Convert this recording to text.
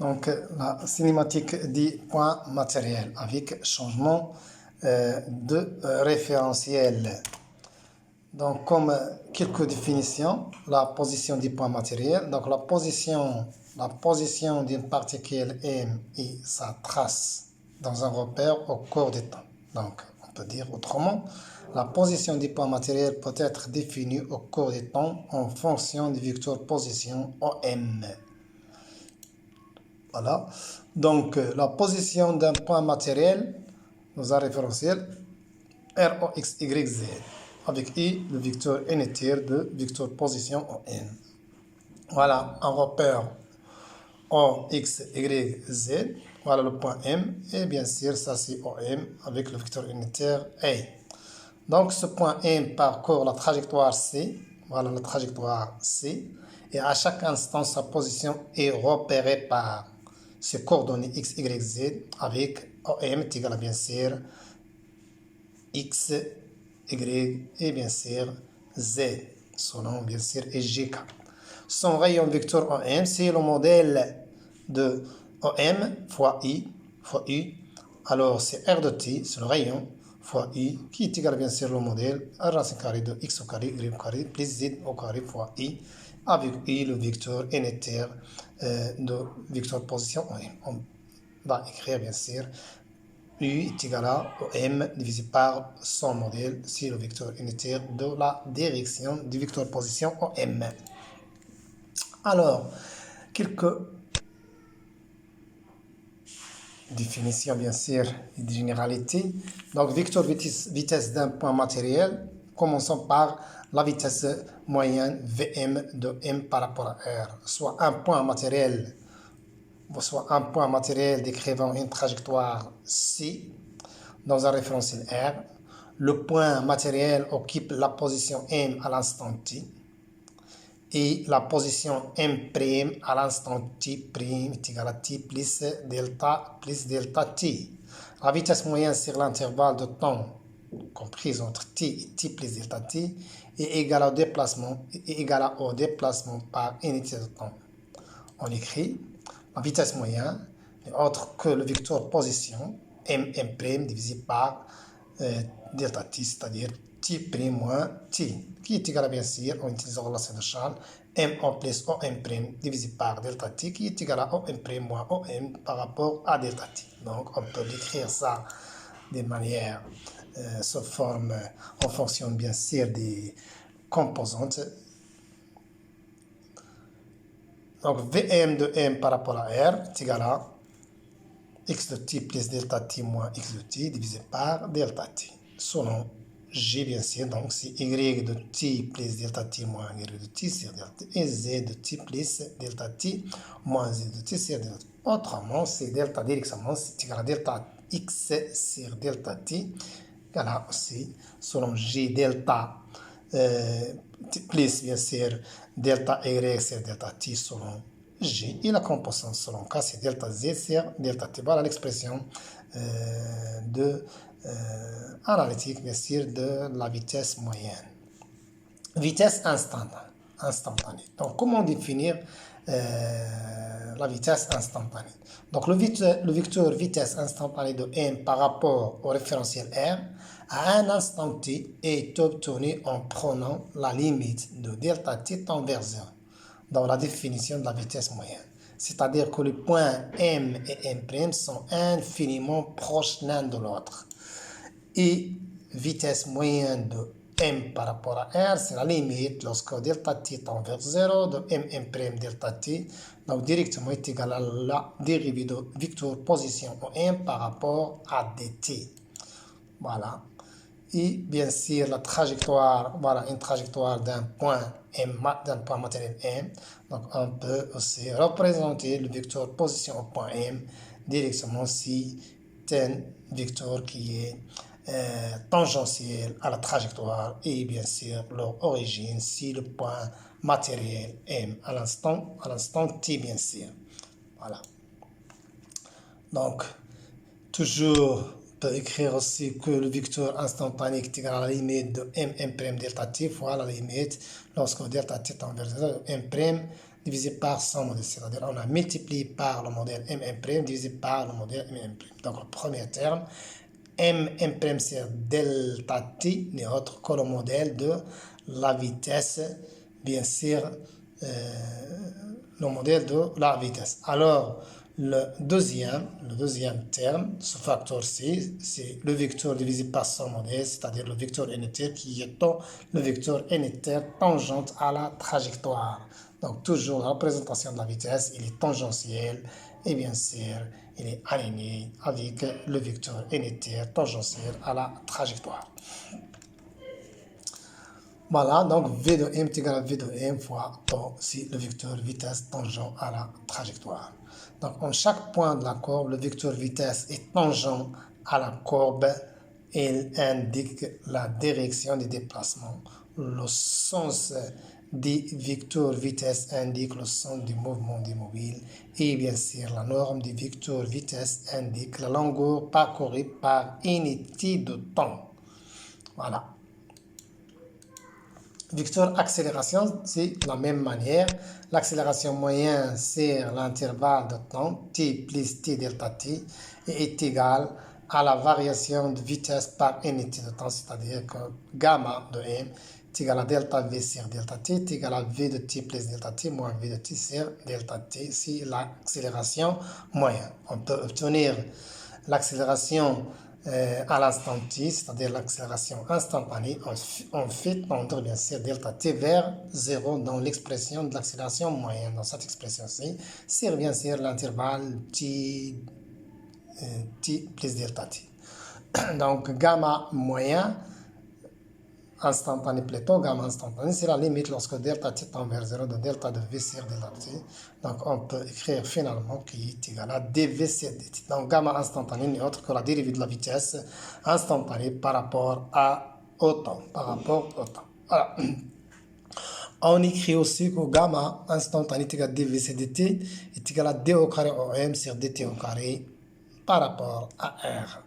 Donc, la cinématique dit point matériel avec changement de référentiel. Donc, comme quelques définitions, la position du point matériel. Donc, la position d'une particule M et sa trace dans un repère au cours du temps. Donc, on peut dire autrement, la position du point matériel peut être définie au cours du temps en fonction du vecteur position OM. Voilà. Donc, la position d'un point matériel dans un référentiel ROX, Y, Z, avec I, le vecteur unitaire de vecteur position ON. Voilà, un repère O, X, Y, Z. Voilà le point M. Et bien sûr, ça c'est OM avec le vecteur unitaire A. Donc, ce point M parcourt la trajectoire C. Voilà la trajectoire C. Et à chaque instant, sa position est repérée par ces coordonnées X, Y, Z avec OM est égal à bien sûr X, Y et bien sûr Z, selon bien sûr EGK. Son rayon vecteur OM, c'est le modèle de OM fois I fois U. Alors c'est R de T, c'est le rayon, fois I, qui est égal bien sûr le modèle R racine carrée de X au carré, Y au carré, plus Z au carré fois I, avec I le vecteur unitaire de vecteur position OM. On va écrire bien sûr U est égal à OM divisé par son modèle, c'est le vecteur unitaire de la direction du vecteur position OM. Alors, quelques définitions bien sûr et de généralité. Donc, vecteur vitesse d'un point matériel, commençons par la vitesse moyenne Vm de M par rapport à R, soit un point matériel décrivant une trajectoire C dans un référentiel R. Le point matériel occupe la position M à l'instant T et la position M' à l'instant T' est égal à T plus delta T. La vitesse moyenne sur l'intervalle de temps comprise entre T et T plus delta T est égale au déplacement par unité de temps. On écrit la vitesse moyenne n'est autre que le vecteur position M' divisé par delta T, c'est-à-dire T' moins T, qui est égal à bien sûr, en utilisant la relation de Charles, MO plus OM' divisé par delta T, qui est égal à OM' moins OM par rapport à delta T. Donc, on peut décrire ça de manière sous forme, en fonction bien sûr des composantes. Donc, Vm de M par rapport à R est égal à x de t plus delta t moins x de t divisé par delta t. Selon G, bien sûr, donc c'est y de t plus delta t moins y de t sur delta t et z de t plus delta t moins z de t sur delta t. Autrement, c'est delta directement, c'est égal à delta x sur delta t, égal à aussi, selon G, delta plus bien sûr delta y sur delta t selon G et la composante selon K c'est delta z sur delta t. Voilà l'expression analytique bien sûr de la vitesse moyenne. Vitesse instantanée. Donc comment définir la vitesse instantanée? Donc le vecteur vitesse instantanée de M par rapport au référentiel R à un instant t est obtenu en prenant la limite de delta t tend vers 0 dans la définition de la vitesse moyenne. C'est-à-dire que les points M et M' sont infiniment proches l'un de l'autre. Et vitesse moyenne de M par rapport à R, c'est la limite lorsque delta t tend vers 0 de M' delta t, donc directement est égal à la dérivée de vecteur position M par rapport à dt. Voilà. Et bien sûr, la trajectoire, voilà une trajectoire d'un point matériel M. Donc, on peut aussi représenter le vecteur position au point M directement si c'est un vecteur qui est tangentiel à la trajectoire et bien sûr leur origine si le point matériel M à l'instant T bien sûr. Voilà. Donc, toujours peut écrire aussi que le vecteur instantané est égal à la limite de M' delta t fois la limite lorsque delta t tend vers 0 M' divisé par son modèle. C'est-à-dire on a multiplié par le modèle M1' divisé par le modèle M1'. Donc le premier terme, M1' c'est delta t n'est autre que le modèle de la vitesse, bien sûr, le modèle de la vitesse. Alors, le deuxième terme, ce facteur C, c'est le vecteur divisé par son modèle, c'est-à-dire le vecteur unitaire qui est le vecteur unitaire tangente à la trajectoire. Donc, toujours la représentation de la vitesse, il est tangentiel et bien sûr, il est aligné avec le vecteur unitaire tangentiel à la trajectoire. Voilà, donc V de M est égal à V de M fois tau, c'est le vecteur vitesse tangent à la trajectoire. Donc, en chaque point de la courbe, le vecteur vitesse est tangent à la courbe. Il indique la direction du déplacement. Le sens des vecteurs vitesse indique le sens du mouvement du mobile. Et bien sûr, la norme du vecteur vitesse indique la longueur parcourue par unité de temps. Voilà. Vecteur accélération, c'est la même manière. L'accélération moyenne sur l'intervalle de temps t plus t delta t est égal à la variation de vitesse par unité de temps, c'est-à-dire que gamma de m est égal à delta v sur delta t est égal à v de t plus delta t moins v de t sur delta t. C'est l'accélération moyenne. On peut obtenir l'accélération à l'instant t, c'est-à-dire l'accélération instantanée, on fait tendre bien sûr delta t vers 0 dans l'expression de l'accélération moyenne. Dans cette expression-ci, c'est bien sûr l'intervalle t plus delta t. Donc gamma moyen instantané plutôt, gamma instantané, c'est la limite lorsque delta t tend vers 0 de delta de v sur delta t. Donc on peut écrire finalement qui est égal à dv sur dt. Donc gamma instantané n'est autre que la dérivée de la vitesse instantanée par rapport au temps. Voilà. On écrit aussi que gamma instantané est égal à dv sur dt est égal à d au carré om sur dt au carré par rapport à r.